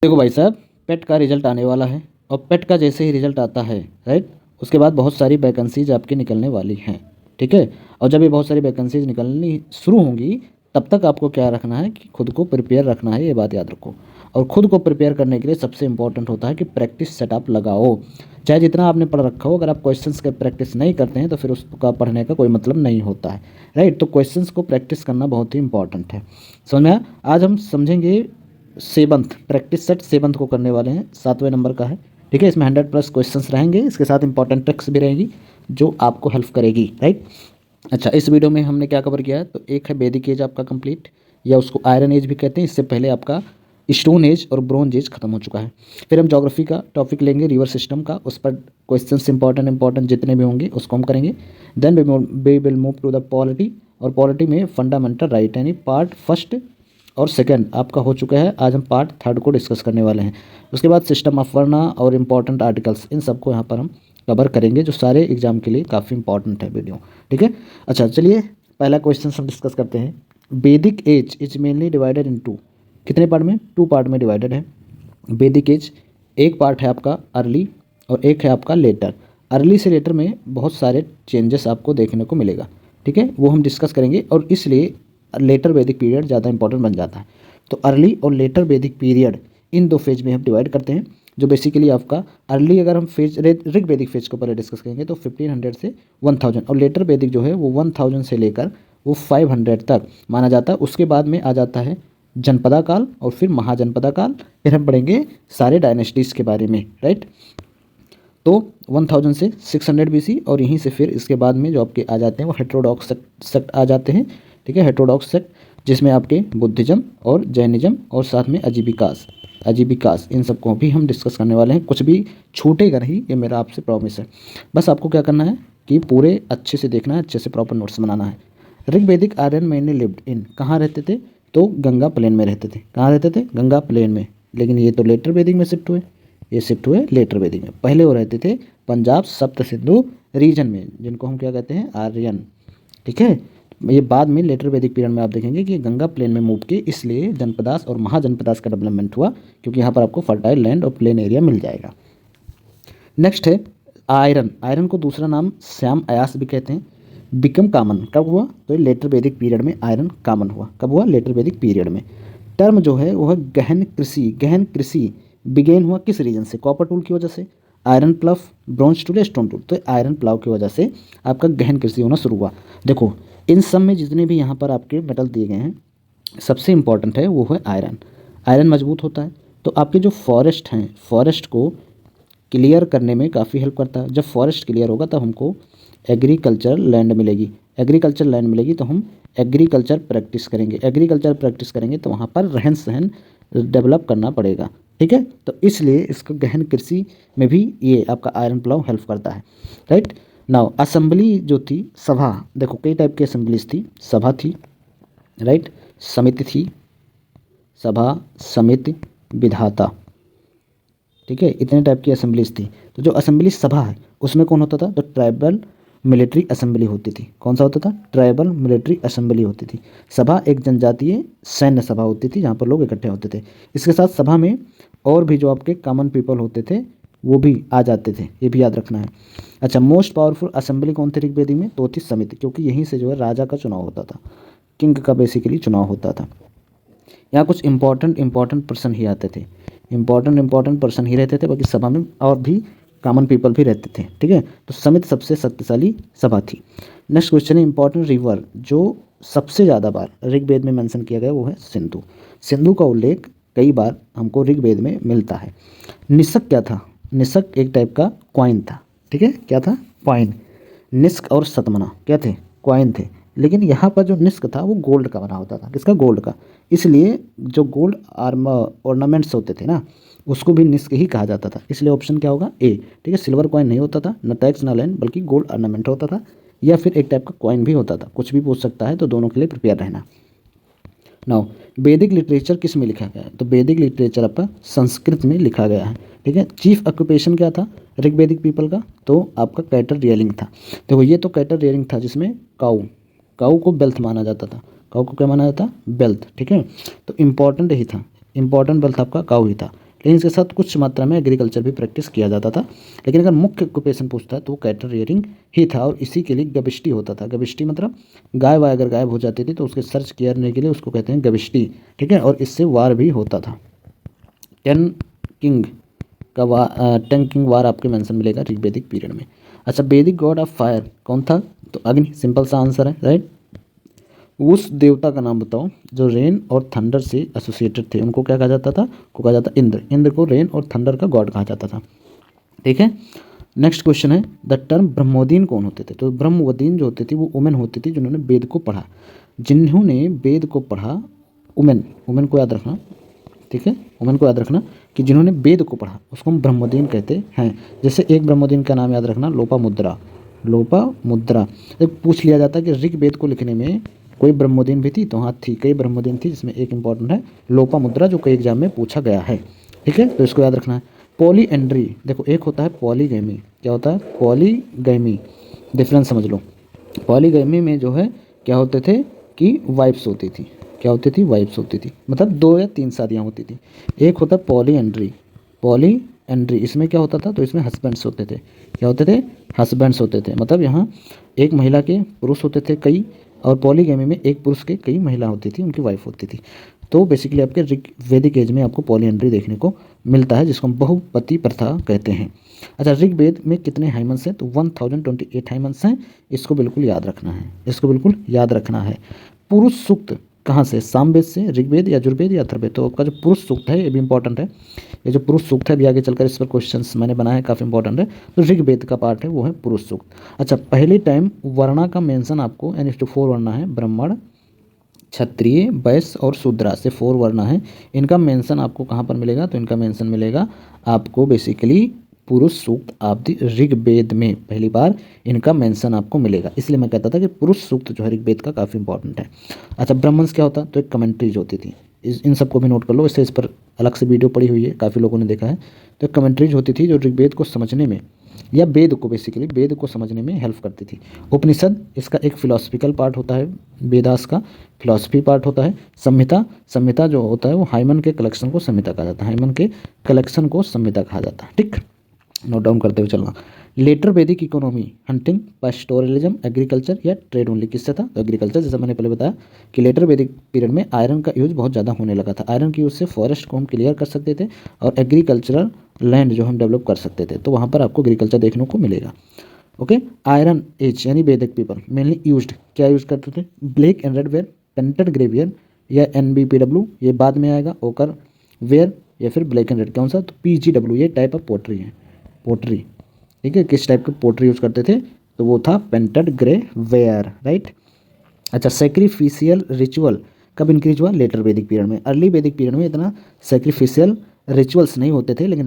देखो भाई साहब, पेट का रिजल्ट आने वाला है और पेट का जैसे ही रिजल्ट आता है, राइट, उसके बाद बहुत सारी वैकेंसीज आपकी निकलने वाली हैं। ठीक है। और जब ये बहुत सारी वैकेंसीज निकलनी शुरू होंगी, तब तक आपको क्या रखना है कि खुद को प्रिपेयर रखना है, ये बात याद रखो। और खुद को प्रिपेयर करने के लिए सबसे इंपॉर्टेंट होता है कि प्रैक्टिस सेटअप लगाओ। चाहे जितना आपने पढ़ रखा हो, अगर आप क्वेश्चंस का प्रैक्टिस नहीं करते हैं तो फिर उसका पढ़ने का कोई मतलब नहीं होता है, राइट। तो क्वेश्चंस को प्रैक्टिस करना बहुत ही इंपॉर्टेंट है। समझ में आया? आज हम समझेंगे सेवंथ प्रैक्टिस सेट, सेवंथ को करने वाले हैं, 7वें नंबर का है। ठीक है। इसमें 100+ क्वेश्चंस रहेंगे, इसके साथ इंपॉर्टेंट ट्रिक्स भी रहेगी जो आपको हेल्प करेगी, राइट। अच्छा, इस वीडियो में हमने क्या कवर किया है, तो एक है वैदिक एज आपका कंप्लीट, या उसको आयरन एज भी कहते हैं। इससे पहले आपका स्टोन एज और ब्रोंज एज खत्म हो चुका है। फिर हम ज्योग्राफी का टॉपिक लेंगे, रिवर सिस्टम का, उस पर क्वेश्चंस इंपॉर्टेंट जितने भी होंगे उसको हम करेंगे। Then we will move to the polity, और पॉलिटी में फंडामेंटल राइट, यानी पार्ट फर्स्ट और सेकंड आपका हो चुका है। आज हम पार्ट थर्ड को डिस्कस करने वाले हैं। उसके बाद सिस्टम ऑफ वर्ना और इम्पॉर्टेंट आर्टिकल्स, इन सबको यहाँ पर हम कवर करेंगे, जो सारे एग्जाम के लिए काफ़ी इंपॉर्टेंट है वीडियो। ठीक है। अच्छा, चलिए पहला क्वेश्चन हम डिस्कस करते हैं। Vedic age is mainly divided into, कितने पार्ट में? 2 पार्ट में डिवाइडेड है वैदिक एज। एक पार्ट है आपका अर्ली और एक है आपका लेटर। अर्ली से लेटर में बहुत सारे चेंजेस आपको देखने को मिलेगा। ठीक है, वो हम डिस्कस करेंगे, और इसलिए लेटर वैदिक पीरियड ज़्यादा इंपॉर्टेंट बन जाता है। तो अर्ली और लेटर वैदिक पीरियड, इन 2 फेज में हम डिवाइड करते हैं। जो बेसिकली आपका अर्ली, अगर हम फेज ऋग वैदिक फेज को पहले डिस्कस करेंगे तो 1500 से 1000, और लेटर वैदिक जो है वो 1000 से लेकर वो 500 तक माना जाता है। उसके बाद में आ जाता है जनपदा काल और फिर महाजनपदा काल। फिर हम पढ़ेंगे सारे डायनेस्टीज़ के बारे में, राइट। तो 1000 से 600 BC, और यहीं से फिर इसके बाद में जो आपके आ जाते हैं वो हेटेरोडॉक्स सेक्ट आ जाते हैं। ठीक है, हेटेरोडॉक्स सेक्ट, जिसमें आपके बुद्धिज्म और जैनिज्म और साथ में अजीबिकास, इन सबको भी हम डिस्कस करने वाले हैं। कुछ भी छूटेगा नहीं, ये मेरा आपसे प्रॉमिस है। बस आपको क्या करना है कि पूरे अच्छे से देखना है, अच्छे से प्रॉपर नोट्स बनाना है। ऋग्वैदिक आर्यन मैंने लिव्ड इन, कहाँ रहते थे? तो गंगा प्लेन में रहते थे। कहाँ रहते थे? गंगा प्लेन में। लेकिन ये तो लेटर वैदिक में शिफ्ट हुए, ये शिफ्ट हुए लेटर वैदिक में। पहले वो रहते थे पंजाब सप्त सिंधु रीजन में, जिनको हम क्या कहते हैं? आर्यन। ठीक है। ये बाद में लेटर वैदिक पीरियड में आप देखेंगे कि गंगा प्लेन में मूव किए, इसलिए जनपदास और महाजनपदास का डेवलपमेंट हुआ, क्योंकि यहाँ पर आपको फर्टाइल लैंड और प्लेन एरिया मिल जाएगा। नेक्स्ट है आयरन। आयरन को दूसरा नाम श्याम अयास भी कहते हैं। बिकम कॉमन कब हुआ? तो लेटर वैदिक पीरियड में आयरन कॉमन हुआ। कब हुआ? लेटर वैदिक पीरियड में। टर्म जो है वो है गहन कृषि बिगेन हुआ किस रीजन से? कॉपर टूल की वजह से, iron plough, bronze tool, stone tool. तो आयरन प्लाव की वजह से आपका गहन कृषि होना शुरू हुआ। देखो, इन सब में जितने भी यहाँ पर आपके मेटल दिए गए हैं, सबसे इंपॉर्टेंट है वो है आयरन। आयरन मजबूत होता है, तो आपके जो फॉरेस्ट हैं, फॉरेस्ट को क्लियर करने में काफ़ी हेल्प करता है। जब फॉरेस्ट क्लियर होगा तब हमको एग्रीकल्चर लैंड मिलेगी। एग्रीकल्चर लैंड मिलेगी तो हम एग्रीकल्चर प्रैक्टिस करेंगे। एग्रीकल्चर प्रैक्टिस करेंगे तो वहाँ पर रहन सहन डेवलप करना पड़ेगा। ठीक है, तो इसलिए इसको गहन कृषि में भी ये आपका आयरन प्लाव हेल्प करता है, राइट। नाउ असेंबली जो थी, सभा, देखो कई टाइप की असेंबलीज थी। सभा थी, राइट, समिति थी, सभा, समिति, विधाता। ठीक है, इतने टाइप की असेंबलीज थी। तो जो असेंबली सभा है उसमें कौन होता था? तो ट्राइबल मिलिट्री असेंबली होती थी। कौन सा होता था? ट्राइबल मिलिट्री असेंबली होती थी। सभा एक जनजातीय सैन्य सभा होती थी, जहाँ पर लोग इकट्ठे होते थे। इसके साथ सभा में और भी जो आपके कॉमन पीपल होते थे वो भी आ जाते थे, ये भी याद रखना है। अच्छा, मोस्ट पावरफुल असेंबली कौन थी ऋग्वेदी में? तो थी समिति, क्योंकि यहीं से जो है राजा का चुनाव होता था, किंग का बेसिकली चुनाव होता था। यहाँ कुछ इंपॉर्टेंट पर्सन ही आते थे, इंपॉर्टेंट पर्सन ही रहते थे, बाकी सभा में और भी कॉमन पीपल भी रहते थे। ठीक है, तो समिति सबसे शक्तिशाली सभा थी। नेक्स्ट क्वेश्चन है इंपॉर्टेंट रिवर जो सबसे ज़्यादा बार ऋग्वेद में मेंशन किया गया वो है सिंधु। सिंधु का उल्लेख कई बार हमको ऋग्वेद में मिलता है। निषक क्या था? निषक एक टाइप का क्वाइन था। ठीक है, क्या था? क्वाइन। निष्क और सतमना क्या थे? क्वाइन थे। लेकिन यहाँ पर जो निष्क था वो गोल्ड का बना होता था। किसका? गोल्ड का। इसलिए जो गोल्ड ऑर्नामेंट्स होते थे ना, उसको भी निष्क ही कहा जाता था। इसलिए ऑप्शन क्या होगा? ए। ठीक है, सिल्वर कॉइन नहीं होता था, न टैक्स न लैंड, बल्कि गोल्ड ऑर्नामेंट होता था, या फिर एक टाइप का कॉइन भी होता था। कुछ भी पूछ सकता है, तो दोनों के लिए प्रिपेयर रहना। नाउ वैदिक लिटरेचर किस में लिखा गया है? तो वैदिक लिटरेचर आपका संस्कृत में लिखा गया है। ठीक है, चीफ ऑक्यूपेशन क्या था ऋग्वैदिक पीपल का? तो आपका कैटल रियलिंग था। देखो, ये तो कैटल रियलिंग था जिसमें काऊ को वेल्थ माना जाता था। काऊ को क्या माना जाता? वेल्थ। ठीक है, तो इम्पॉर्टेंट ही था, इम्पॉर्टेंट वेल्थ आपका काऊ ही था। लेकिन इसके साथ कुछ मात्रा में एग्रीकल्चर भी प्रैक्टिस किया जाता था। लेकिन अगर मुख्य ऑक्यूपेशन पूछता है तो वो कैटल रियरिंग ही था, और इसी के लिए गविष्टी होता था। गविष्टी मतलब गाय वाय अगर गायब हो जाती थी तो उसके सर्च करने के लिए उसको कहते हैं गविष्टी, ठीक है, और इससे वार भी होता था। टेन किंग टेन किंग वार आपके मेंशन मिलेगा ऋग्वेदिक पीरियड में। अच्छा, वैदिक गॉड ऑफ फायर कौन था? तो अग्नि, सिंपल सा आंसर है, राइट। उस देवता का नाम बताओ जो रेन और थंडर से एसोसिएटेड थे, उनको क्या कहा जाता था? को कहा जाता इंद्र। इंद्र को रेन और थंडर का गॉड कहा जाता था, ठीक है। नेक्स्ट क्वेश्चन है, द टर्म ब्रह्मोदीन कौन होते थे? तो ब्रह्मोदीन जो होती थी वो वुमेन होती थी जिन्होंने वेद को पढ़ा। जिन्होंने वेद को पढ़ा, वुमेन, वुमेन को याद रखना, ठीक है, वुमेन को याद रखना कि जिन्होंने वेद को पढ़ा उसको हम ब्रह्मोदीन कहते हैं। जैसे एक ब्रह्मोदीन का नाम याद रखना, लोपामुद्रा। लोपामुद्रा एक पूछ लिया जाता है कि ऋग्वेद को लिखने में कोई ब्रह्मोदीन भी थी, तो हाँ थी, कई ब्रह्मोदीन थी, जिसमें एक इंपॉर्टेंट है लोपामुद्रा जो कई एग्जाम में पूछा गया है, ठीक है, तो इसको याद रखना है। पॉलीएंड्री, देखो एक होता है पॉलीगैमी, क्या होता है? पॉलीगैमी, डिफरेंस समझ लो। पॉलीगैमी में जो है क्या होते थे कि वाइफ्स होती थी, क्या होती थी? वाइफ्स होती थी, मतलब 2 या 3 शादियाँ होती थी। एक होता है पॉलीएंड्री, पॉलीएंड्री इसमें क्या होता था? तो इसमें हस्बैंड्स होते थे, क्या होते थे? हस्बैंड्स होते थे, मतलब यहाँ एक महिला के पुरुष होते थे कई, और पॉलीगैमी में एक पुरुष के कई महिला होती थी, उनकी वाइफ होती थी। तो बेसिकली आपके वैदिक एज में आपको पॉलीएंड्री देखने को मिलता है, जिसको हम बहुपति प्रथा कहते हैं। अच्छा, ऋग्वेद में कितने हाइमन्स हैं? तो 1028 हाइमन्स हैं, इसको बिल्कुल याद रखना है, इसको बिल्कुल याद रखना है। पुरुष सूक्त कहाँ से? सामवेद से, ऋग्वेद, यजुर्वेद या अथर्ववेद? तो आपका जो पुरुष सूक्त है ये भी इंपॉर्टेंट है। ये जो पुरुष सूक्त है, अभी आगे चलकर इस पर क्वेश्चंस मैंने बनाए हैं, काफ़ी इंपॉर्टेंट है। तो ऋग्वेद का पार्ट है वो है पुरुष सूक्त। अच्छा, पहले टाइम वर्णा का मेंशन आपको N/4 वर्णा है, ब्राह्मण, क्षत्रिय, वैश्य और शूद्रा से 4 वर्ण है। इनका मेंशन आपको कहाँ पर मिलेगा? तो इनका मेंशन मिलेगा आपको बेसिकली पुरुष सूक्त ऑफ द ऋग्वेद में, पहली बार इनका मेंशन आपको मिलेगा। इसलिए मैं कहता था कि पुरुष सूक्त जो है ऋग्वेद का काफ़ी इंपॉर्टेंट है। अच्छा, ब्राह्मण्स क्या होता? तो एक कमेंट्रीज होती थी, इन सबको भी नोट कर लो, इससे इस पर अलग से वीडियो पड़ी हुई है, काफ़ी लोगों ने देखा है। तो एक कमेंट्रीज होती थी जो ऋग्वेद को समझने में या वेद को, बेसिकली वेद को समझने में हेल्प करती थी। उपनिषद इसका एक फिलोसफिकल पार्ट होता है, वेदास का फिलॉसफी पार्ट होता है। संहिता, संहिता जो होता है वो हाइमन के कलेक्शन को संहिता कहा जाता है, हाइमन के कलेक्शन को संहिता कहा जाता है, ठीक, नोट डाउन करते हुए चलना। लेटर वैदिक इकोनॉमी, हंटिंग, पास्टोरलिज्म, एग्रीकल्चर या ट्रेड ओनली? किससे था? तो एग्रीकल्चर, जैसा मैंने पहले बताया कि लेटर वैदिक पीरियड में आयरन का यूज बहुत ज़्यादा होने लगा था। आयरन की यूज से फॉरेस्ट को हम क्लियर कर सकते थे और एग्रीकल्चरल लैंड जो हम डेवलप कर सकते थे, तो वहाँ पर आपको एग्रीकल्चर देखने को मिलेगा। ओके, आयरन एज यानी वैदिक पीपल मेनली यूज्ड, क्या यूज करते थे? Black and red ware, painted grey ware या NBPW, ये बाद में आएगा, ओकर वेयर या फिर ब्लैक एंड रेड, कौन सा? तो PGW, ये टाइप ऑफ पोट्री है, पोट्री, ठीक है। किस टाइप का पोट्री यूज करते थे? तो वो था पेंटेड ग्रे वेयर, राइट। अच्छा, सेक्रीफिशियल रिचुअल कब इंक्रीज हुआ? लेटर वैदिक पीरियड में। अर्ली वैदिक पीरियड में इतना सेक्रीफिशियल रिचुअल्स नहीं होते थे, लेकिन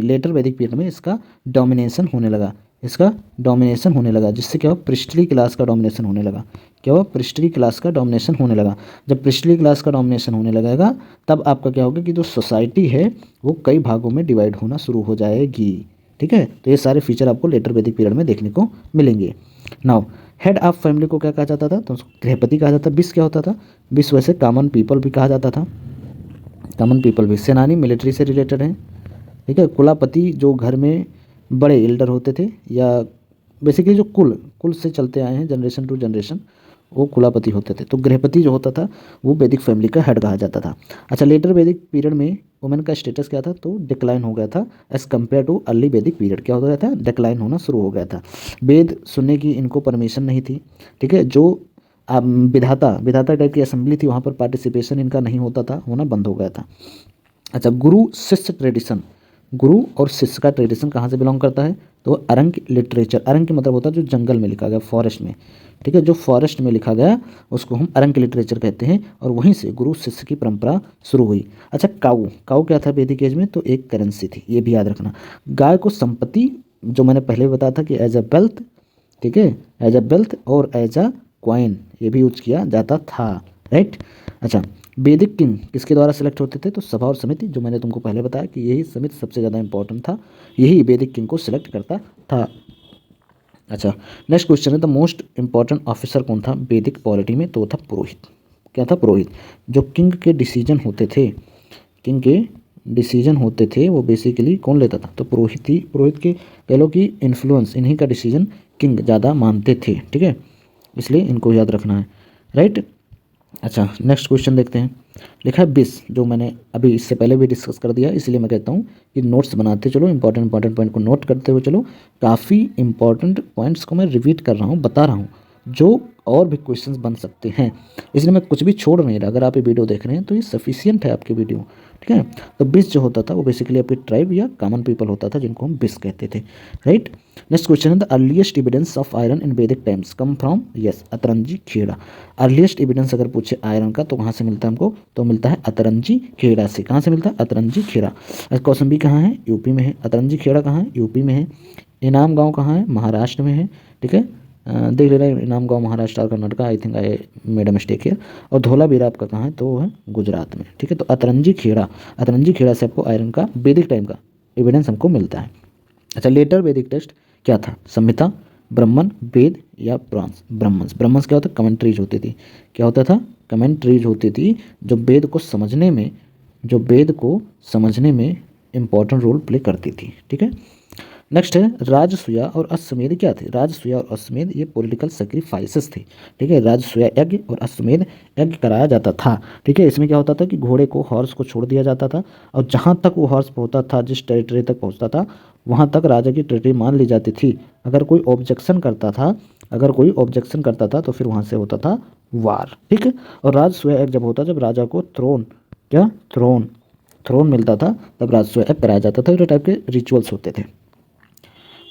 लेटर वैदिक पीरियड में इसका डोमिनेशन होने लगा, इसका डोमिनेशन होने लगा, जिससे क्या हुआ? प्रिस्टली क्लास का डोमिनेशन होने लगा। क्या हुआ? प्रिस्टली क्लास का डोमिनेशन होने लगा। जब प्रिस्टली क्लास का डोमिनेशन होने लगेगा तब आपका क्या होगा कि जो सोसाइटी है वो कई भागों में डिवाइड होना शुरू हो जाएगी, ठीक है। तो ये सारे फीचर आपको लेटर वैदिक पीरियड में देखने को मिलेंगे। नाउ, हेड ऑफ फैमिली को क्या कहा जाता था? तो उसको गृहपति कहा जाता था। विश क्या होता था? विश वैसे कॉमन पीपल भी कहा जाता था, कॉमन पीपल भी। सेनानी मिलिट्री से रिलेटेड है, ठीक है। कुलापति जो घर में बड़े एल्डर होते थे, या बेसिकली जो कुल से चलते आए हैं जनरेशन टू जनरेशन, वो कुलापति होते थे। तो गृहपति जो होता था वो वैदिक फैमिली का हेड कहा जाता था। अच्छा, लेटर वैदिक पीरियड में वुमेन का स्टेटस क्या था? तो डिक्लाइन हो गया था एज कम्पेयर टू अर्ली वैदिक पीरियड। क्या हो गया था? डिक्लाइन होना शुरू हो गया था। वेद सुनने की इनको परमिशन नहीं थी, ठीक है। जो विधाता टाइप की असेंबली थी वहाँ पर पार्टिसिपेशन इनका नहीं होता था, होना बंद हो गया था। अच्छा, गुरु शिष्य ट्रेडिशन, गुरु और शिष्य का ट्रेडिशन कहाँ से बिलोंग करता है? तो अरंग लिटरेचर, अरंग के मतलब होता है जो जंगल में लिखा गया, फॉरेस्ट में, ठीक है, जो फॉरेस्ट में लिखा गया उसको हम अरंग लिटरेचर कहते हैं, और वहीं से गुरु शिष्य की परंपरा शुरू हुई। अच्छा, काऊ, काऊ क्या था वैदिक एज में? तो एक करेंसी थी, ये भी याद रखना। गाय को संपत्ति, जो मैंने पहले बताया था कि एज अ वेल्थ, ठीक है, एज अ वेल्थ और एज अ क्वाइन, ये भी यूज किया जाता था, राइट। अच्छा, वैदिक किंग किसके द्वारा सेलेक्ट होते थे? तो सभा और समिति, जो मैंने तुमको पहले बताया कि यही समिति सबसे ज़्यादा इंपॉर्टेंट था, यही वैदिक किंग को सिलेक्ट करता था। अच्छा, नेक्स्ट क्वेश्चन है, द मोस्ट इंपॉर्टेंट ऑफिसर कौन था वैदिक पॉलिटी में? तो वो था पुरोहित। क्या था? पुरोहित। जो किंग के डिसीजन होते थे, किंग के डिसीजन होते थे वो बेसिकली कौन लेता था, तो पुरोहित ही, पुरोहित के कह लो कि इन्फ्लुएंस, इन्हीं का डिसीजन किंग ज़्यादा मानते थे। ठीक है, इसलिए इनको याद रखना है, राइट। अच्छा, नेक्स्ट क्वेश्चन देखते हैं। लिखा है बिस, जो मैंने अभी इससे पहले भी डिस्कस कर दिया, इसलिए मैं कहता हूँ कि नोट्स बनाते चलो, इंपॉर्टेंट पॉइंट को नोट करते हुए चलो। काफ़ी इंपॉर्टेंट पॉइंट्स को मैं रिपीट कर रहा हूँ, बता रहा हूँ, जो और भी क्वेश्चंस बन सकते हैं, इसलिए मैं कुछ भी छोड़ नहीं रहा। अगर आप ये वीडियो देख रहे हैं तो ये सफिशियंट है आपकी वीडियो। ठीक है, तो बिस जो होता था वो बेसिकली आपकी ट्राइब या कॉमन पीपल होता था, जिनको हम बिस कहते थे, राइट। नेक्स्ट क्वेश्चन है, the earliest evidence of iron in Vedic times come from, yes, Atranji Khera. Earliest evidence अगर पूछे आयरन का तो कहाँ से मिलता है हमको, तो मिलता है अतरंजी खेड़ा से। कहाँ से मिलता है, अतरंजी खेड़ा। क्वेश्चन भी कहाँ है, यूपी में है। अतरंजी खेड़ा कहाँ है, यूपी में है। इनाम गांव कहाँ है, महाराष्ट्र में है। ठीक है, देख ले रहे हैं, इनाम गांव महाराष्ट्र और Karnataka, I think I made a mistake here. और धोलावीरा आपका कहाँ है, तो वो है गुजरात में। ठीक है, तो अतरंजी खेड़ा, अतरंजी खेड़ा से आपको आयरन का वैदिक टाइम का एविडेंस हमको मिलता है। अच्छा, लेटर वैदिक टेक्स्ट क्या था, संहिता, ब्राह्मण, वेद या पुराण। ब्राह्मण्स, ब्राह्मण्स क्या होता है, कमेंट्रीज होती थी। क्या होता था, कमेंट्रीज होती थी, जो वेद को समझने में, जो वेद को समझने में इंपॉर्टेंट रोल प्ले करती थी। ठीक है, नेक्स्ट है राजसूया और अश्वमेध क्या थे। राजसूया और अश्वमेध ये पॉलिटिकल सेक्रीफाइसेस थे। ठीक है, राजसूया यज्ञ और अश्वमेध यज्ञ कराया जाता था। ठीक है, इसमें क्या होता था कि घोड़े को, हॉर्स को छोड़ दिया जाता था, और जहाँ तक वो हॉर्स पहुँचता था, जिस टेरिटरी तक पहुँचता था, वहाँ तक राजा की टेरिटरी मान ली जाती थी। अगर कोई ऑब्जेक्शन करता था, अगर कोई ऑब्जेक्शन करता था तो फिर वहाँ से होता था वार। ठीक है, और राजसूया यज्ञ जब होता, जब राजा को थ्रोन, क्या थ्रोन, थ्रोन मिलता था, तब राजसूया यज्ञ कराया जाता था। ये टाइप के रिचुअल्स होते थे।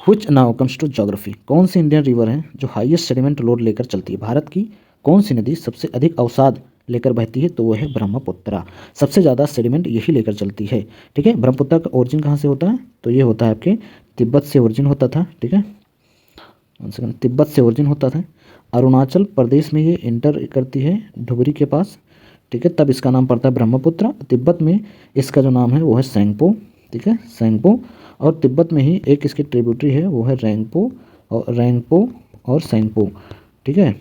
Which now comes to geography, कौन सी इंडियन रिवर है जो हाईएस्ट सेडिमेंट लोड लेकर चलती है। भारत की कौन सी नदी सबसे अधिक अवसाद लेकर बहती है, तो वह है ब्रह्मपुत्रा। सबसे ज़्यादा सेडिमेंट यही लेकर चलती है। ठीक है, ब्रह्मपुत्रा का ओरिजिन कहाँ से होता है, तो ये होता है आपके तिब्बत से ओरिजिन होता था। ठीक है, तिब्बत से ओरिजिन होता था। अरुणाचल प्रदेश में ये इंटर करती है धुबरी के पास। ठीक है, तब इसका नाम पड़ता है ब्रह्मपुत्र। तिब्बत में इसका जो नाम है वो है सेंगपो। ठीक है, सेंगपो। और तिब्बत में ही एक इसकी ट्रिब्यूटरी है, वो है रैंगपो और सेंगपो। ठीक है,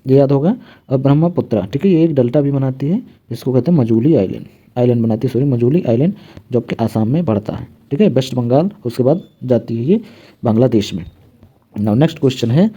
ये याद होगा। और ब्रह्मपुत्र, ठीक है, ये एक डेल्टा भी बनाती है, जिसको कहते हैं मजूली आइलैंड, आइलैंड बनाती है, सॉरी, मजूली आइलैंड, जो कि आसाम में बढ़ता है। ठीक है, वेस्ट बंगाल, उसके बाद जाती है ये बांग्लादेश में। नाउ नेक्स्ट क्वेश्चन है,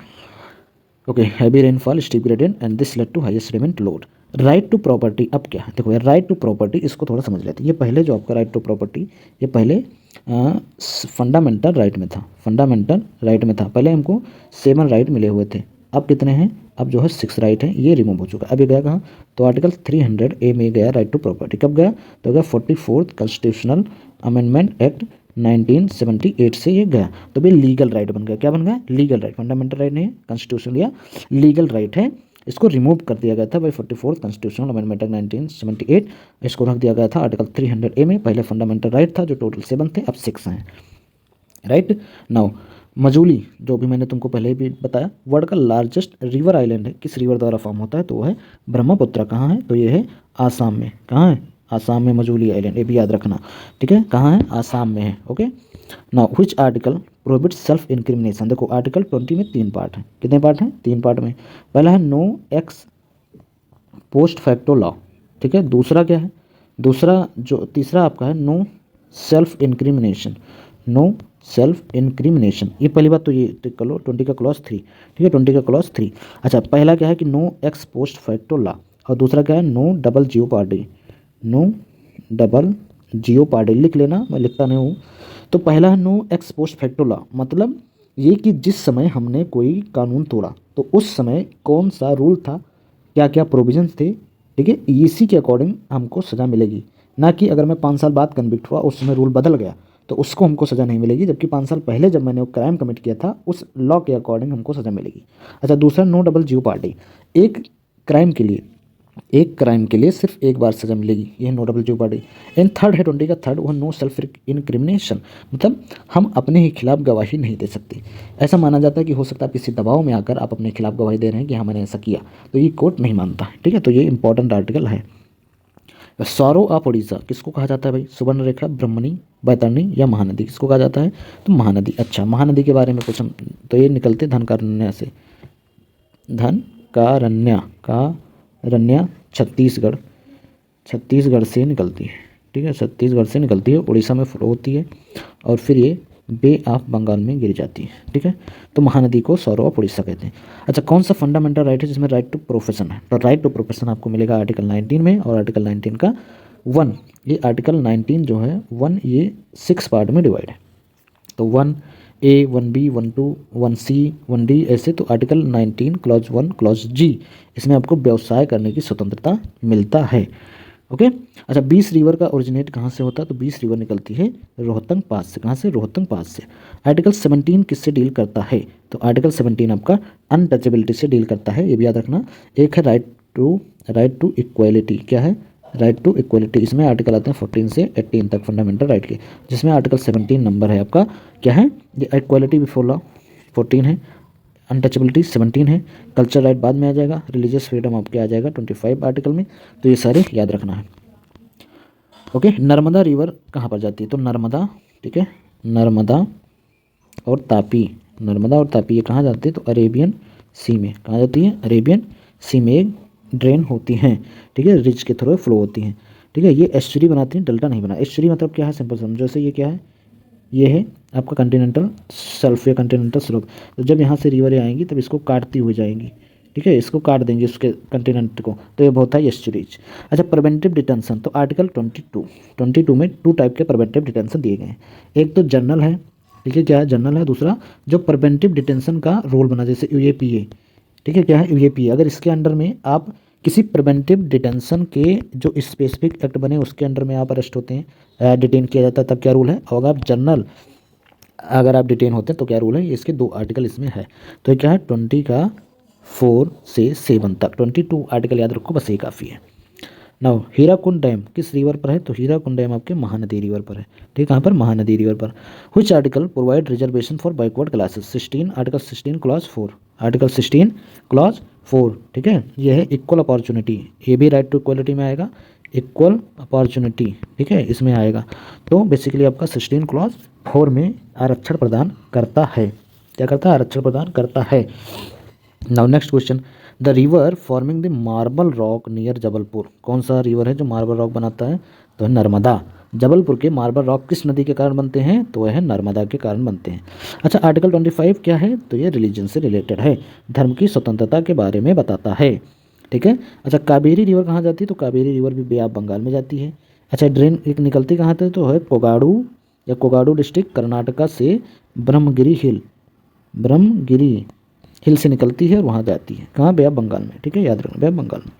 okay, heavy rainfall, steep gradient and this led to highest sediment load. Right to property, अब क्या है, देखो यार, राइट टू प्रॉपर्टी, इसको थोड़ा समझ लेते हैं। ये पहले जो आपका राइट टू प्रॉपर्टी, ये पहले फंडामेंटल राइट में था, फंडामेंटल राइट में था। पहले हमको 7 राइट मिले हुए थे, अब कितने हैं, अब जो है 6 राइट है, ये रिमूव हो चुका है। अब ये गया कहाँ, तो आर्टिकल 300A में गया राइट टू प्रॉपर्टी। कब गया, तो गया 44th कॉन्स्टिट्यूशनल अमेंडमेंट एक्ट 1978 से ये गया, तो भाई लीगल राइट बन गया। क्या बन गया, लीगल राइट, फंडामेंटल राइट नहीं है, कॉन्स्टिट्यूशनल या लीगल राइट है। इसको रिमूव कर दिया गया था by 44th constitutional amendment act 1978। इसको रख दिया गया था आर्टिकल 300A में। पहले फंडामेंटल राइट था, जो टोटल 7 थे, अब 6 हैं, राइट। नाउ मजूली, जो भी मैंने तुमको पहले भी बताया, वर्ल्ड का लार्जेस्ट रिवर आइलैंड है, किस रिवर द्वारा फॉर्म होता है, तो वो है ब्रह्मपुत्र। कहाँ है, तो ये है आसाम में। कहाँ है, आसाम में मजूली आइलैंड, ये भी याद रखना। ठीक है, कहाँ है, आसाम में है। Okay, now which article prohibit self incrimination. देखो आर्टिकल 20 में 3 पार्ट हैं, कितने पार्ट हैं, 3 पार्ट में। पहला है no ex post facto law. ठीक है, दूसरा क्या है, दूसरा जो तीसरा आपका है no self incrimination, no self incrimination. ये पहली बात तो ये टिक कर लो, 20 का क्लॉज 3। ठीक है, 20 का क्लॉज 3। अच्छा, पहला क्या है कि no ex post facto law, और दूसरा क्या है no double jeopardy, no double jeopardy. लिख लेना, मैं लिखता नहीं हूँ। तो पहला है no ex post facto law, मतलब ये कि जिस समय हमने कोई कानून तोड़ा तो उस समय कौन सा रूल था, क्या क्या प्रोविजंस थे। ठीक है, इसी के अकॉर्डिंग हमको सज़ा मिलेगी, ना कि अगर मैं 5 साल बाद कन्विक्ट हुआ, उस समय रूल बदल गया तो उसको हमको सज़ा नहीं मिलेगी, जबकि 5 साल पहले जब मैंने वो क्राइम कमिट किया था उस लॉ के अकॉर्डिंग हमको सज़ा मिलेगी। अच्छा, दूसरा नो डबल जियोपार्डी, एक क्राइम के लिए, एक क्राइम के लिए सिर्फ एक बार सज़ा मिलेगी, यह no double jeopardy. And third है 20 का थर्ड, वो नो सेल्फ इनक्रिमिनेशन, मतलब हम अपने ही खिलाफ गवाही नहीं दे सकते। ऐसा माना जाता है कि हो सकता है किसी दबाव में आकर आप अपने खिलाफ गवाही दे रहे हैं कि हाँ मैंने ऐसा किया, तो ये कोर्ट नहीं मानता है। ठीक है, तो ये इंपॉर्टेंट आर्टिकल है। सौरो ऑफ उड़ीसा किसको कहा जाता है भाई, सुवर्ण रेखा, ब्रह्मणी, बैतरणी या महानदी, किसको कहा जाता है, तो महानदी। अच्छा, महानदी के बारे में कुछ हम तो ये निकलते धनकारण्य से, धनकारण्य, छत्तीसगढ़, छत्तीसगढ़ से निकलती है। ठीक है, छत्तीसगढ़ से निकलती है, उड़ीसा में फ्लो होती है और फिर ये बे ऑफ बंगाल में गिर जाती है। ठीक है, तो महानदी को सौरव ऑफ उड़ीसा कहते हैं। अच्छा, कौन सा फंडामेंटल राइट है जिसमें राइट टू प्रोफेशन है? तो राइट टू प्रोफेशन आपको मिलेगा आर्टिकल 19 में, और आर्टिकल 19 का 1, ये आर्टिकल 19 जो है 1, ये 6 पार्ट में डिवाइड है। तो 1A 1B 1 2 1C 1D ऐसे। तो आर्टिकल 19 क्लॉज 1 क्लॉज G, इसमें आपको व्यवसाय करने की स्वतंत्रता मिलता है। ओके। अच्छा, 20 रिवर का ओरिजिनेट कहाँ से होता है? तो 20 रिवर निकलती है रोहतंग पास से। कहाँ से? रोहतंग पास से। आर्टिकल 17 किससे डील करता है? तो आर्टिकल 17 आपका अनटचेबिलिटी से डील करता है, ये भी याद रखना। एक है राइट टू इक्वालिटी। क्या है? Right to equality. इसमें आर्टिकल आते हैं 14 से 18 तक फंडामेंटल राइट के, जिसमें आर्टिकल 17 नंबर है आपका। क्या है? ये इक्वालिटी बिफोर लॉ 14 है, अनटचेबिलिटी 17 है, कल्चर राइट बाद में आ जाएगा, रिलीजियस फ्रीडम आपके आ जाएगा 25 आर्टिकल में। तो ये सारे याद रखना है। ओके। नर्मदा रिवर कहाँ पर जाती है? तो नर्मदा, ठीक है, नर्मदा और तापी ये कहाँ जाती है? तो अरेबियन सी में। कहाँ जाती है? अरेबियन सी में ड्रेन होती हैं। ठीक है, रिज के थ्रू फ्लो होती हैं। ठीक है, ये एस्चुरी बनाती हैं, डेल्टा नहीं बना। एस्चुरी मतलब क्या है? सिंपल समझो, जैसे ये क्या है? ये है आपका कंटिनेंटल शेल्फ या कंटिनेंटल स्लोप। तो जब यहाँ से रिवर आएंगी तब इसको काटती हुई जाएंगी। ठीक है, इसको काट देंगे उसके कंटिनेंट को, तो ये बहुत है एस्चुरीज। अच्छा, प्रिवेंटिव डिटेंशन। तो आर्टिकल 22 में 2 टाइप के प्रिवेंटिव डिटेंशन दिए गए हैं। एक तो जनरल है, ठीक है, क्या है? जनरल है। दूसरा जो प्रिवेंटिव डिटेंशन का रोल बना, जैसे यूएपीए। ठीक है, क्या है? यूएपीए। अगर इसके अंडर में आप किसी प्रिवेंटिव डिटेंशन के जो स्पेसिफिक एक्ट बने उसके अंडर में आप अरेस्ट होते हैं, डिटेन किया जाता है, तब क्या रूल है? और आप जनरल अगर आप डिटेन होते हैं तो क्या रूल है? इसके 2 आर्टिकल इसमें है। तो ये क्या है? 24 से 7 तक 22 आर्टिकल याद रखो, बस ये काफ़ी है। नाउ हीराकुंड डैम किस रिवर पर है? तो हीराकुंड डैम आपके महानदी रिवर पर है। ठीक है, कहाँ पर? महानदी रिवर पर। Which article provide reservation for backward classes? 16 article 16 clause 4, article 16 clause 4। ठीक है, ये है इक्वल अपॉर्चुनिटी, ये भी राइट टू इक्वलिटी में आएगा, इक्वल अपॉर्चुनिटी। ठीक है, इसमें आएगा। तो बेसिकली आपका 16 क्लॉज 4 में आरक्षण प्रदान करता है। क्या करता है? आरक्षण प्रदान करता है। Now next question, the river forming the marble rock near Jabalpur. कौन सा रिवर है जो मार्बल रॉक बनाता है? तो है नर्मदा। जबलपुर के मार्बल रॉक किस नदी के कारण बनते हैं? तो वह है नर्मदा के कारण बनते हैं। अच्छा, आर्टिकल 25 क्या है? तो ये रिलीजन से रिलेटेड है, धर्म की स्वतंत्रता के बारे में बताता है। ठीक है। अच्छा, कावेरी रिवर कहाँ जाती है? तो कावेरी रिवर भी बे ऑफ बंगाल में जाती है। अच्छा, ड्रेन एक निकलती कहाँ से? तो है कोगाडू डिस्ट्रिक्ट कर्नाटका से ब्रह्मगिरी हिल से निकलती है और वहाँ जाती है। कहाँ? बे ऑफ बंगाल में। ठीक है, याद रखना, बे ऑफ बंगाल में।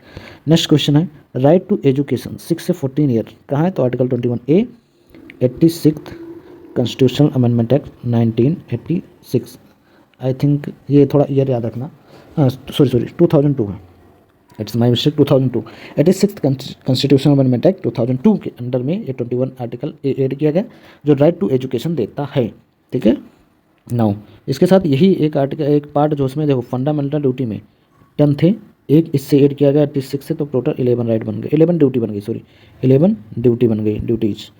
नेक्स्ट क्वेश्चन है, राइट टू एजुकेशन 6 से 14 ईयर कहाँ है? तो article 21A 86 constitutional amendment act 1986। I think ये थोड़ा ईयर याद रखना। सॉरी 2002 है, it's my mistake, 2002। 86 constitutional amendment act 2002 के अंडर में ये 21 आर्टिकल एड किया गया जो राइट टू एजुकेशन देता है। ठीक है। नाउ इसके साथ यही एक आर्टिकल, एक पार्ट जो उसमें देखो फंडामेंटल ड्यूटी में 10 थे, एक इससे ऐड किया गया 86 से, तो टोटल 11 राइट बन गए, 11 ड्यूटी बन गई, सॉरी 11 ड्यूटी बन गई, ड्यूटीज।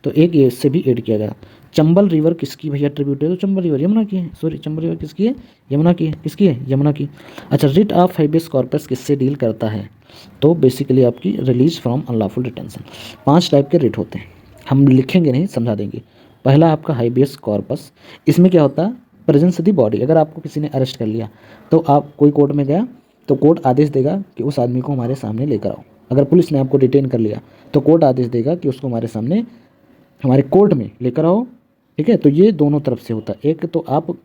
तो एक ये इससे भी ऐड किया गया। चंबल रिवर किसकी भैया ट्रिब्यूट है? तो चंबल रिवर यमुना की है, सॉरी चंबल रिवर किसकी है? यमुना की है। किसकी है? यमुना की। अच्छा, रिट ऑफ हेबियस कॉर्पस किससे डील करता है? तो बेसिकली आपकी release from unlawful detention. 5 type के रिट होते हैं, हम लिखेंगे नहीं, समझा देंगे। पहला आपका हाइबियस कॉर्पस, इसमें क्या होता है? Presence the body. अगर आपको किसी ने अरेस्ट कर लिया तो आप कोई कोर्ट में गया तो कोर्ट आदेश देगा कि उस आदमी को हमारे सामने लेकर आओ। अगर पुलिस ने आपको डिटेन कर लिया तो कोर्ट आदेश देगा कि उसको हमारे सामने, हमारे कोर्ट में लेकर आओ। ठीक है, तो ये दोनों तरफ से होता है। एक तो आप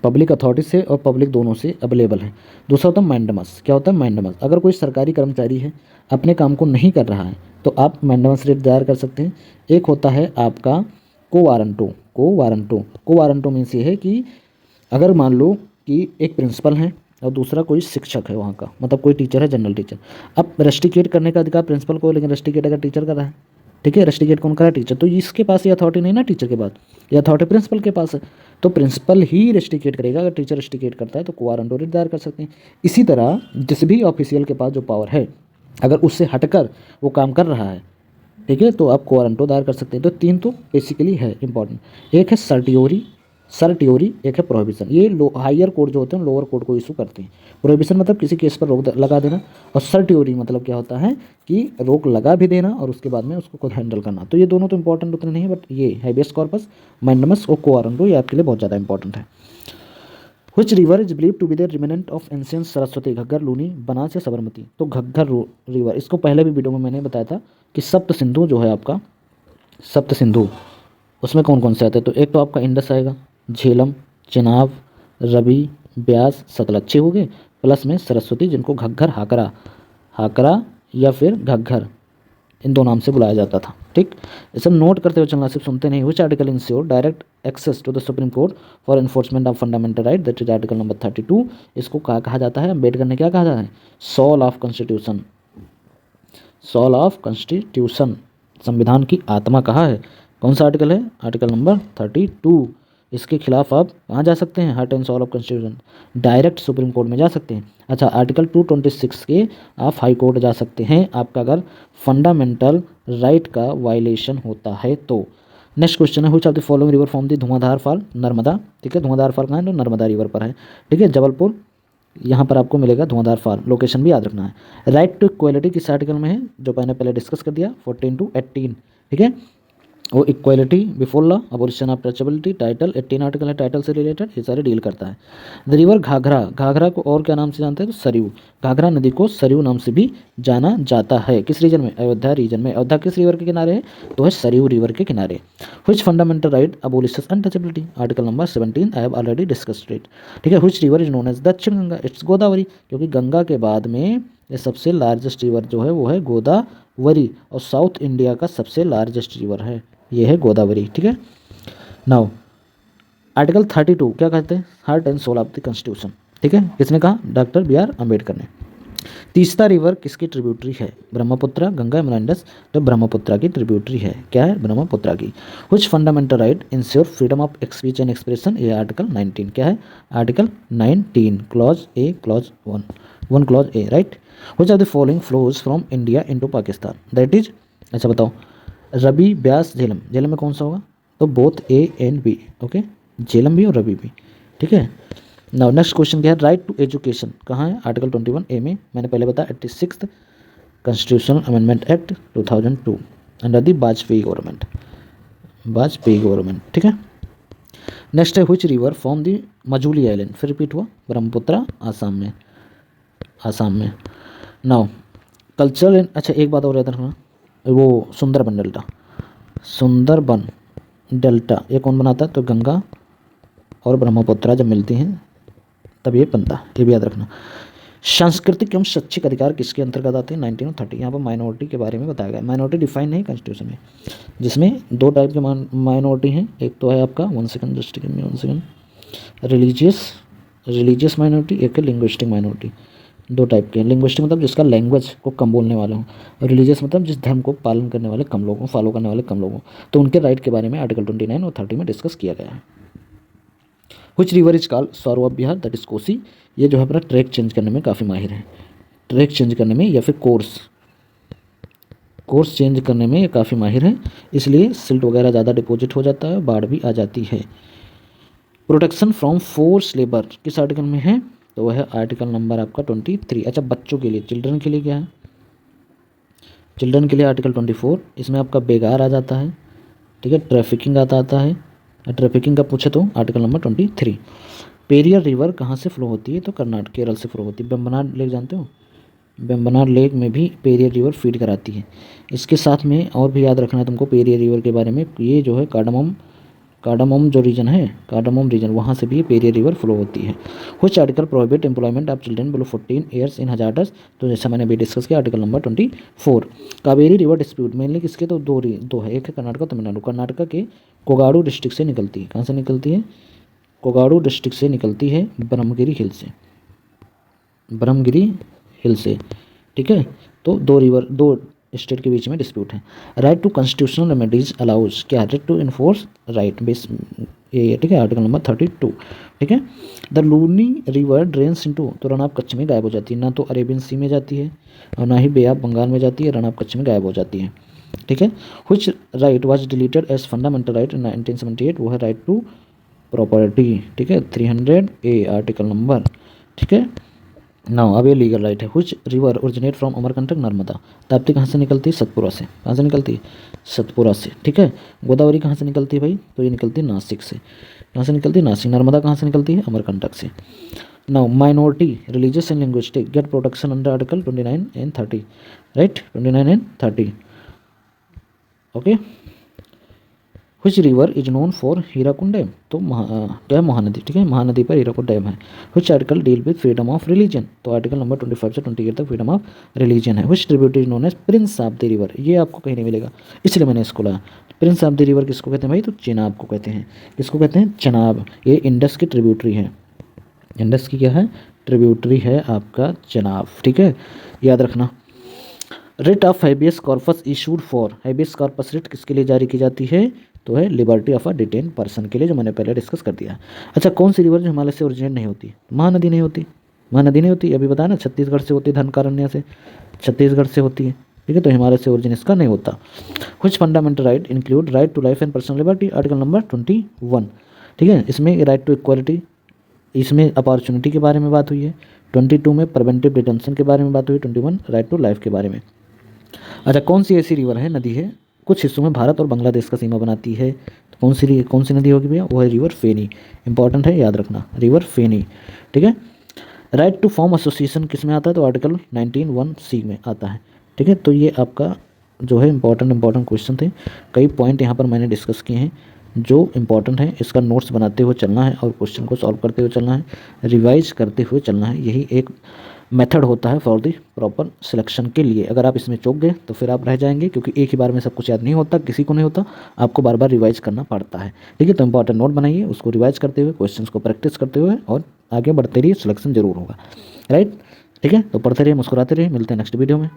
पब्लिक अथॉरिटी से और पब्लिक दोनों से अवेलेबल है। दूसरा होता है मैंडमस। क्या होता है? मैंडमस। अगर कोई सरकारी कर्मचारी है, अपने काम को नहीं कर रहा है, तो आप मैंडमस रिट दायर कर सकते हैं। एक होता है आपका को मीन्स ये है कि अगर मान लो कि एक प्रिंसिपल है और दूसरा कोई शिक्षक है वहाँ का, मतलब कोई टीचर है, जनरल टीचर। अब रस्टिकेट करने का अधिकार प्रिंसिपल को, लेकिन रस्टिकेट अगर टीचर कर रहा है, ठीक है, रस्टिकेट कौन कर रहा है? टीचर। तो इसके पास ये अथॉरिटी नहीं ना टीचर के पास, ये अथॉरिटी प्रिंसिपल के पास है। तो प्रिंसिपल ही रस्टिकेट करेगा। अगर टीचर रस्टिकेट करता है तो को रिट दायर कर सकते हैं। इसी तरह जिस भी ऑफिशियल के पास जो पावर है, अगर उससे हटकर वो काम कर रहा है, ठीक है, तो आप को दायर कर सकते हैं। तो 3 तो बेसिकली है इंपॉर्टेंट। एक है सर्टियोरी, सर्टियोरी एक है प्रोहिबिशन। ये हायर कोर्ट जो होते हैं लोअर कोर्ट को इशू करते हैं। प्रोहिबिशन मतलब किसी केस पर रोक लगा देना, और सर्टियोरी मतलब क्या होता है कि रोक लगा भी देना और उसके बाद में उसको खुद हैंडल करना। तो ये दोनों तो इंपॉर्टेंट उतने नहीं है, बट ये हैबेस कॉर्पस, मैंडमस और क्वो वारंटो ये आपके लिए बहुत ज़्यादा इंपॉर्टेंट है। Which river is believe to be the remnant of ancient Saraswati, Ghaggar, Luni, Banas या साबरमती। तो घग्गर रिवर, इसको पहले भी वीडियो में मैंने बताया था कि सप्त सिंधु जो है आपका, सप्त सिंधु उसमें कौन कौन से आते हैं। तो एक तो आपका इंडस आएगा, झेलम, चिनाब, रवि, ब्यास, सतलज 6 हो गए, प्लस में सरस्वती जिनको घग्गर, हाकरा, हाकरा या फिर घग्गर इन दो नाम से बुलाया जाता था। ठीक, ये सब नोट करते हुए चलना, सिर्फ सुनते नहीं। Which article ensure direct access to the supreme court for enforcement of fundamental right, that is article number 32। इसको कहा जाता है, अम्बेडकर ने क्या कहा जाता है, soul of constitution, soul of constitution, संविधान की आत्मा कहा है। कौन सा आर्टिकल है, आर्टिकल नंबर 32। इसके खिलाफ आप कहाँ जा सकते हैं, heart and soul of constitution, direct supreme court में जा सकते हैं। अच्छा, आर्टिकल 226 के आप हाई कोर्ट जा सकते हैं, आपका अगर फंडामेंटल राइट का वायलेशन होता है तो। नेक्स्ट क्वेश्चन है, which of the following river form the Dhuandhar fall, Narmada. ठीक है, धुआंधार फॉल कहाँ है, तो नर्मदा रिवर पर है। ठीक है, जबलपुर, यहाँ पर आपको मिलेगा धुआंधार फॉल, लोकेशन भी याद रखना है। राइट टू इक्वालिटी किस आर्टिकल में है, जो मैंने पहले डिस्कस कर दिया, 14 to 18। ठीक है, वो equality before law, abolition of touchability, title 18 article है, टाइटल से रिलेटेड ये सारे डील करता है। द रिवर घाघरा, घाघरा को और क्या नाम से जानते हैं, तो सरयू, घाघरा नदी को सरयू नाम से भी जाना जाता है। किस रीजन में, अयोध्या रीजन में। अयोध्या किस रिवर के किनारे है, तो है सरयू रिवर के किनारे। Which fundamental right abolishes untouchability, article number 17, I have already discussed it. ठीक है, which river is known as Dakshin Ganga, it's Godavari, क्योंकि गंगा के बाद में ये सबसे लार्जेस्ट रिवर जो है वो है गोदावरी, और साउथ इंडिया का सबसे लार्जेस्ट रिवर है, ये है गोदावरी। ठीक है, नाउ आर्टिकल 32 क्या कहते हैं, heart and soul of the constitution. ठीक है, किसने कहा, डॉक्टर बी आर अम्बेडकर ने। तीसरा रिवर किसकी ट्रिब्यूटरी है, ब्रह्मपुत्र, गंगा, यमुना, इंडस। तो ब्रह्मपुत्र की ट्रिब्यूटरी है, क्या है, ब्रह्मपुत्र की। Which fundamental right ensure freedom of speech and expression, ये आर्टिकल 19, क्या है, article 19, clause A, clause 1 clause A, right. Which of the following flows from India into Pakistan, that is, अच्छा बताओ, रवि, ब्यास, झेलम। झेलम में कौन सा होगा, तो both A and B, okay, Jhelum भी और रवि भी। ठीक है, नाउ नेक्स्ट क्वेश्चन क्या है, राइट टू एजुकेशन कहाँ है, आर्टिकल 21 ए में। मैंने पहले बताया 86th constitutional amendment act 2002 under the Vajpayee government, Vajpayee government. ठीक है, नेक्स्ट है, which river form the Majuli island, फिर रिपीट हुआ, ब्रह्मपुत्र, आसाम में, आसाम में। नाउ कल्चरल, अच्छा एक बात और याद रखना, वो सुंदरबन डेल्टा, सुंदरबन डेल्टा ये कौन बनाता है, तो गंगा और ब्रह्मपुत्र जब मिलती हैं तब ये बनता है, ये भी याद रखना। सांस्कृतिक एवं शैक्षिक अधिकार किसके अंतर्गत आते हैं, 19 और 30। यहाँ पर माइनॉरिटी के बारे में बताया गया है। माइनॉरिटी डिफाइन नहीं कॉन्स्टिट्यूशन में, जिसमें दो टाइप के माइनॉरिटी हैं, एक तो है आपका 1 second just give me 1 second, religious minority, एक है लिंग्विस्टिक माइनॉरिटी। दो टाइप के, लिंग्विस्टिक मतलब जिसका लैंग्वेज को कम बोलने वाले हों, और रिलीजियस मतलब जिस धर्म को पालन करने वाले कम लोगों, फॉलो करने वाले कम लोगों। तो उनके राइट के बारे में आर्टिकल 29 और 30 में डिस्कस किया गया है। Which river is called sorrow of Bihar, that is Kosi. ये जो है अपना ट्रैक चेंज करने में काफ़ी माहिर है, ट्रैक चेंज करने में या फिर कोर्स चेंज करने में ये काफ़ी माहिर है, इसलिए सिल्ट वगैरह ज़्यादा डिपॉजिट हो जाता है, बाढ़ भी आ जाती है। प्रोटेक्शन फ्रॉम फोर्स लेबर किस आर्टिकल में है, तो वह है आर्टिकल नंबर आपका 23। अच्छा, बच्चों के लिए, चिल्ड्रन के लिए क्या है, चिल्ड्रन के लिए आर्टिकल 24, इसमें आपका बेगार आ जाता है। ठीक है, ट्रैफिकिंग आता है, ट्रैफिकिंग का पूछे तो आर्टिकल नंबर 23। पेरियर रिवर कहाँ से फ्लो होती है, तो कर्नाटक, केरल से फ्लो होती है। बेम्बनाड लेक जानते हो, बेम्बनाड लेक में भी पेरियर रिवर फीड कराती है। इसके साथ में और भी याद रखना है तुमको पेरियर रिवर के बारे में, ये जो है कार्डामम जो रीजन है, कार्डामम रीजन, वहाँ से भी पेरियर रिवर फ्लो होती है। Which article prohibit employment of children below 14 years in hazardous, तो जैसा मैंने अभी डिस्कस किया article number 24। Kaveri river dispute mainly किसके, तो दो है, एक है कर्नाटक, तमिलनाडु। कर्नाटक के कोगाडू डिस्ट्रिक्ट से निकलती है, कहाँ से निकलती है, कोगाडू डिस्ट्रिक्ट से निकलती है, ब्रह्मगिरी हिल से, ब्रह्मगिरी हिल से। ठीक है, तो दो स्टेट के बीच में डिस्प्यूट है। Right to constitutional remedies allows, क्या, right to enforce right base, ये ठीक है, आर्टिकल नंबर 32। ठीक है, the Luni river drains into, तो रन ऑफ कच्छ में गायब हो जाती है, ना तो अरेबियन सी में जाती है और ना ही बे ऑफ बंगाल में जाती है, रन ऑफ कच्छ में गायब हो जाती है। ठीक है, which right was deleted as fundamental right in 1978, वो है राइट टू प्रॉपर्टी, ठीक है, 300A आर्टिकल नंबर, ठीक है। नाउ अब ये लीगल राइट है। Which river originate from Amarkantak Narmada. Tapti कहाँ से निकलती है? सतपुरा से। कहाँ से निकलती है? सतपुरा से, ठीक है। गोदावरी कहाँ से निकलती है भाई? तो ये निकलती है नासिक से। कहाँ से निकलती है? नासिक। नर्मदा कहाँ से निकलती है? अमरकंटक से। Now minority religious and linguistic get protection under article 29 and 30, right, 29 and 30, okay. Which river is known for Hirakud dam. तो क्या है? महानदी, ठीक है, महानदी पर हीराकुंड डैम है। Which article deal with freedom of religion. तो आर्टिकल नंबर 25 से 28 तक फ्रीडम ऑफ रिलीजन है। Which tributary is known as prince of the river. ये आपको कहीं नहीं मिलेगा, इसलिए मैंने इसको लाया। प्रिंस ऑफ द रिवर किसको कहते हैं भाई? तो चेनाब को कहते हैं। किसको कहते हैं? चेनाब। ये इंडस की ट्रिब्यूटरी है। इंडस की क्या है? ट्रिब्यूटरी है आपका चेनाब, ठीक है, याद रखना। Writ of habeas corpus issued for. Habeas corpus writ किसके लिए जारी की जाती है? तो है liberty of a detain person के लिए, जो मैंने पहले डिस्कस कर दिया। अच्छा, कौन सी रिवर जो हिमालय से ओरिजिनेट नहीं होती? महानदी नहीं होती। महानदी नहीं होती, अभी बताया ना, छत्तीसगढ़ से होती है, धनकारण्य से, छत्तीसगढ़ से होती है, ठीक है। तो हिमालय से ओरिजिन इसका नहीं होता। Which fundamental right include right to life and personal liberty. Article number 21, ठीक है। इसमें राइट टू इक्वालिटी, इसमें अपॉर्चुनिटी के बारे में बात हुई है। 22 में प्रिवेंटिव डिटेंशन के बारे में बात हुई। 21 राइट टू लाइफ के बारे में। अच्छा, कौन सी ऐसी रिवर है, नदी है, कुछ हिस्सों में भारत और बांग्लादेश का सीमा बनाती है? तो कौन सी नदी होगी भैया? वो है रिवर फेनी। इंपॉर्टेंट है, याद रखना, रिवर फेनी, ठीक है। राइट टू फॉर्म एसोसिएशन किस में आता है? तो आर्टिकल 19(1)(c) में आता है, ठीक है। तो ये आपका जो है इंपॉर्टेंट क्वेश्चन थे। कई पॉइंट यहाँ पर मैंने डिस्कस किए हैं जो इंपॉर्टेंट है। इसका नोट्स बनाते हुए चलना है और क्वेश्चन को सॉल्व करते हुए चलना है, रिवाइज करते हुए चलना है। यही एक मेथड होता है फॉर द प्रॉपर सिलेक्शन के लिए। अगर आप इसमें चूक गए तो फिर आप रह जाएंगे, क्योंकि एक ही बार में सब कुछ याद नहीं होता, किसी को नहीं होता, आपको बार बार रिवाइज करना पड़ता है, ठीक है। तो इंपॉर्टेंट नोट बनाइए, उसको रिवाइज करते हुए, क्वेश्चंस को प्रैक्टिस करते हुए और आगे बढ़ते रहिए, सिलेक्शन जरूर होगा, राइट, ठीक है। तो पढ़ते रहिए, मुस्कुराते रहिए, मिलते हैं नेक्स्ट वीडियो में।